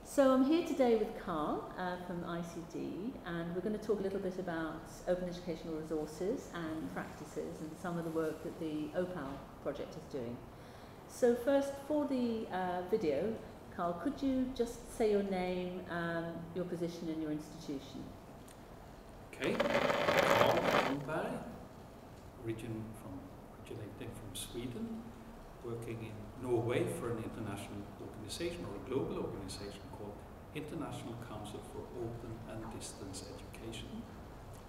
So I'm here today with Carl from ICD, and we're going to talk a little bit about open educational resources and practices and some of the work that the OPAL project is doing. So first, for the video, Carl, could you just say your name, your position and your institution? Okay, Carl Holmberg, originating from Sweden, working in Norway for an international organization or a global organization called International Council for Open and Distance Education.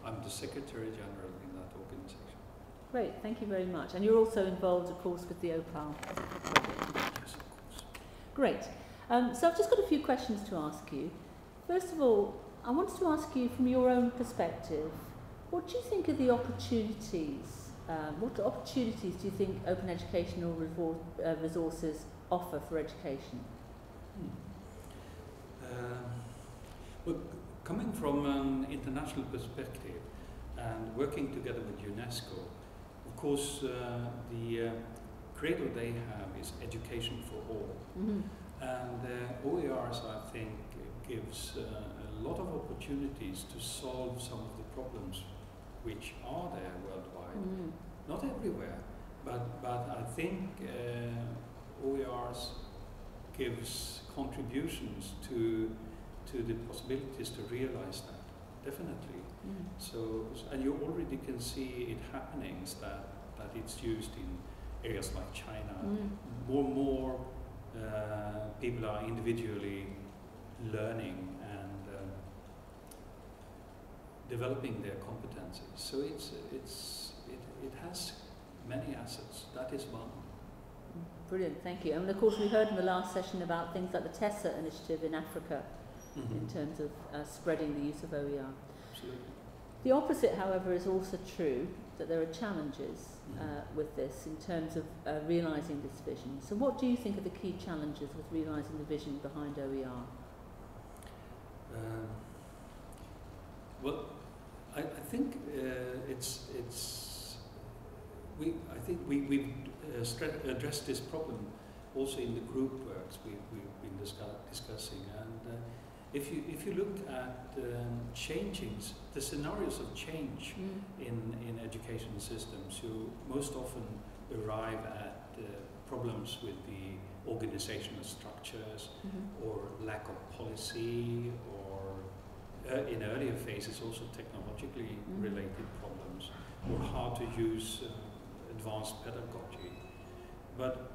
I'm the Secretary General in that organization. Great, thank you very much. And you're also involved, of course, with the OPAL project. Yes, of course. Great. So I've just got a few questions to ask you. First of all, I wanted to ask you from your own perspective, what do you think are the opportunities? What opportunities do you think open educational resources offer for education? Well, coming from an international perspective and working together with UNESCO, of course, the credo they have is education for all. Mm-hmm. And Oeiras, I think, gives a lot of opportunities to solve some of the problems which are there worldwide. Mm-hmm. Not everywhere, but I think Oeiras gives contributions to the possibilities to realize that, definitely. Mm. So, and you already can see it happenings that it's used in areas like China. Mm. More and more people are individually learning and developing their competencies. So it has many assets. That is one. Brilliant, thank you. And of course we heard in the last session about things like the TESSA initiative in Africa, in terms of spreading the use of OER. Absolutely. The opposite, however, is also true, that there are challenges with this in terms of realising this vision. So what do you think are the key challenges with realising the vision behind OER? Well, I think we've addressed this problem also in the group works we've been discussing, and if you look at changing the scenarios of change in education systems, you most often arrive at problems with the organizational structures or lack of policy, or in earlier phases also technologically related problems, or how to use advanced pedagogy. But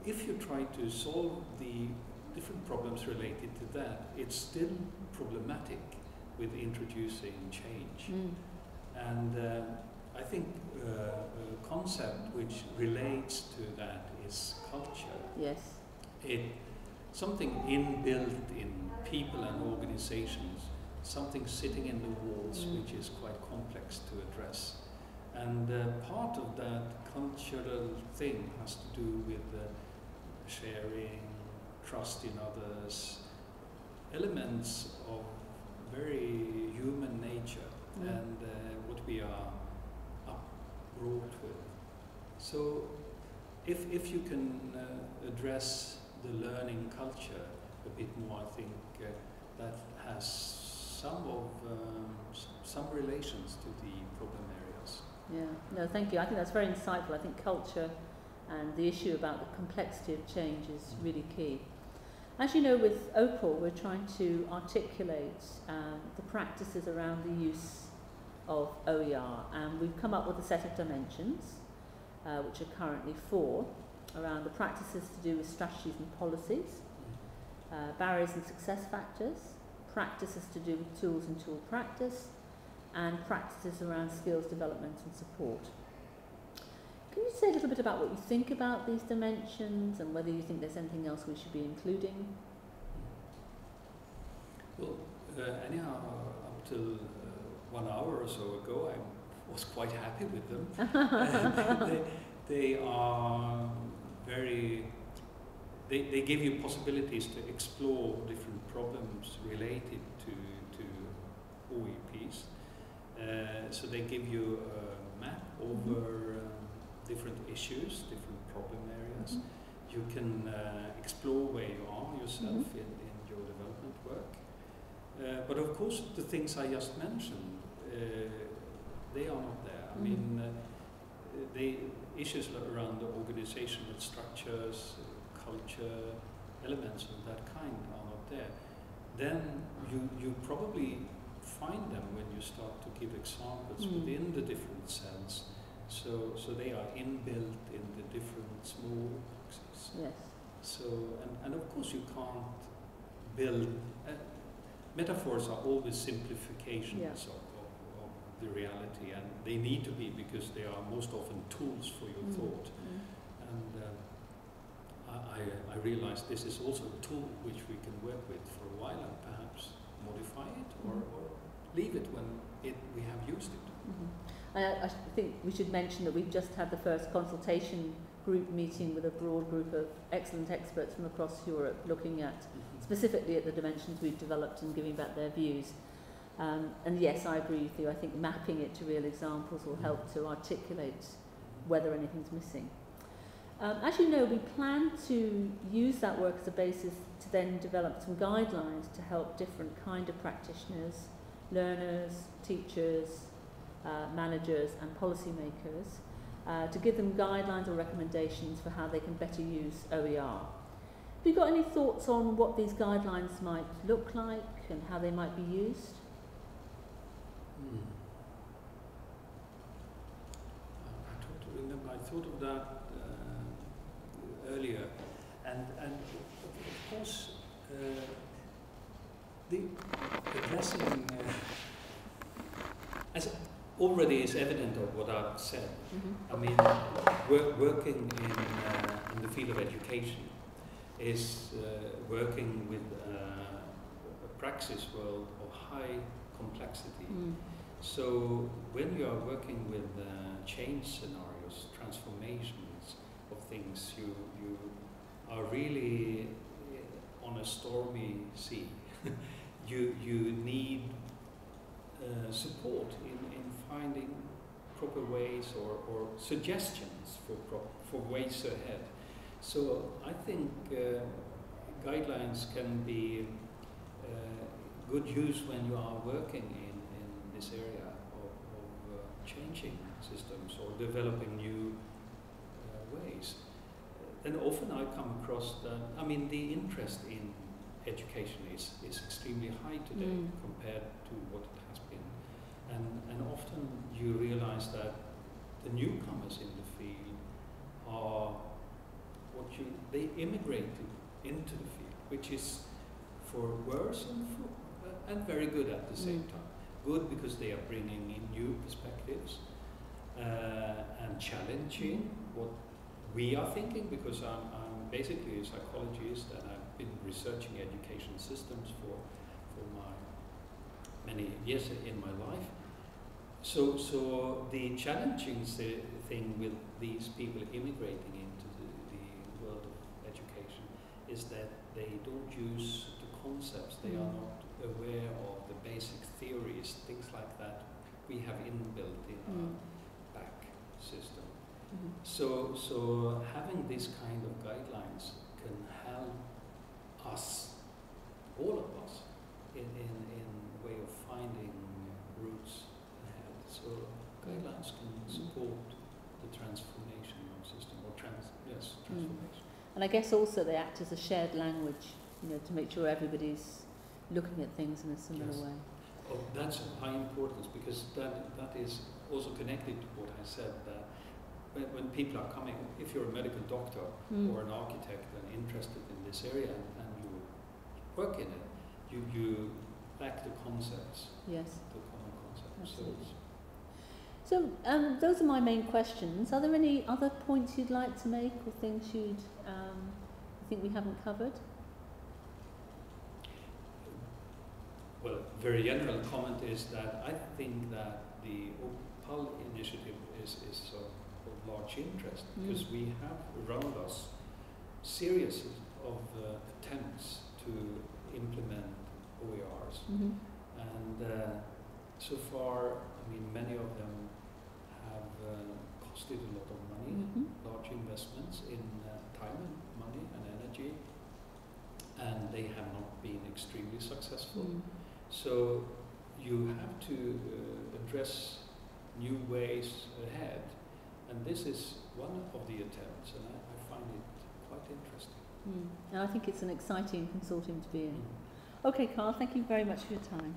if you try to solve the different problems related to that, it's still problematic with introducing change. And I think a concept which relates to that is culture. Yes. Something inbuilt in people and organizations, something sitting in the walls which is quite complex to address. And part of that cultural thing has to do with sharing, trust in others, elements of very human nature and what we are brought with. So if you can address the learning culture a bit more, I think that has some relations to the problem areas. Yeah, no, thank you. I think that's very insightful. I think culture and the issue about the complexity of change is really key. As you know, with OPAL, we're trying to articulate the practices around the use of OER, and we've come up with a set of dimensions, which are currently 4, around the practices to do with strategies and policies, barriers and success factors, practices to do with tools and tool practice, and practices around skills development and support. Can you say a little bit about what you think about these dimensions and whether you think there's anything else we should be including? Well, anyhow, up till 1 hour or so ago, I was quite happy with them. They are very. They give you possibilities to explore different problems related to OEPs. So they give you a map over different issues, different problem areas. You can explore where you are yourself in NGO development work. But of course, the things I just mentioned, they are not there. I mean, the issues around the organizational structures, culture, elements of that kind are not there. Then you probably find them when you start to give examples within the different cells. So they are inbuilt in the different small boxes. Yes. So, and of course you can't build, metaphors are always simplifications of the reality, and they need to be, because they are most often tools for your thought. And I realize this is also a tool which we can work with for a while and perhaps modify it or leave it when we have used it. I think we should mention that we've just had the first consultation group meeting with a broad group of excellent experts from across Europe, looking at specifically at the dimensions we've developed and giving back their views. And yes, I agree with you. I think mapping it to real examples will help to articulate whether anything's missing. As you know, we plan to use that work as a basis to then develop some guidelines to help different kind of practitioners, learners, teachers, managers and policymakers, to give them guidelines or recommendations for how they can better use OER. Have you got any thoughts on what these guidelines might look like and how they might be used? I thought of that earlier, and of course the addressing, as already is evident of what I've said. I mean, working in the field of education is working with a praxis world of high complexity. So when you are working with change scenarios, transformations of things, you are really on a stormy sea. you need support in finding proper ways or suggestions for ways ahead. So I think guidelines can be good use when you are working in this area of changing systems or developing new ways. Then often I come across that, I mean, the interest in education is extremely high today compared to what it has been. And often you realize that the newcomers in the field are they immigrated into the field, which is for worse and very good at the same time. Good because they are bringing in new perspectives and challenging what we are thinking, because I'm basically a psychologist and I've been researching education systems for my many years in my life. So the challenging thing with these people immigrating into the world of education is that they don't use the concepts, they are not aware of the basic theories, things like that we have inbuilt in our back system. So having this kind of guidelines can help us, all of us, in way of finding routes ahead. So guidelines can support the transformation of system, or transformation. And I guess also they act as a shared language, to make sure everybody's looking at things in a similar way. Oh, that's of high importance, because that is also connected to what I said, that when people are coming, if you're a medical doctor or an architect and interested in this area and you work in it, you lack the concepts, the common concepts. So those are my main questions. Are there any other points you'd like to make, or things you think we haven't covered? Well, a very general comment is that I think that the OPAL initiative is of large interest, because we have around us series of attempts to implement OERs. And so far, I mean, many of them have costed a lot of money, large investments in time and money and energy, and they have not been extremely successful. Mm. So you have to address new ways ahead, and this is one of the attempts, and I find it quite interesting. And I think it's an exciting consortium to be in. Okay, Carl, thank you very much for your time.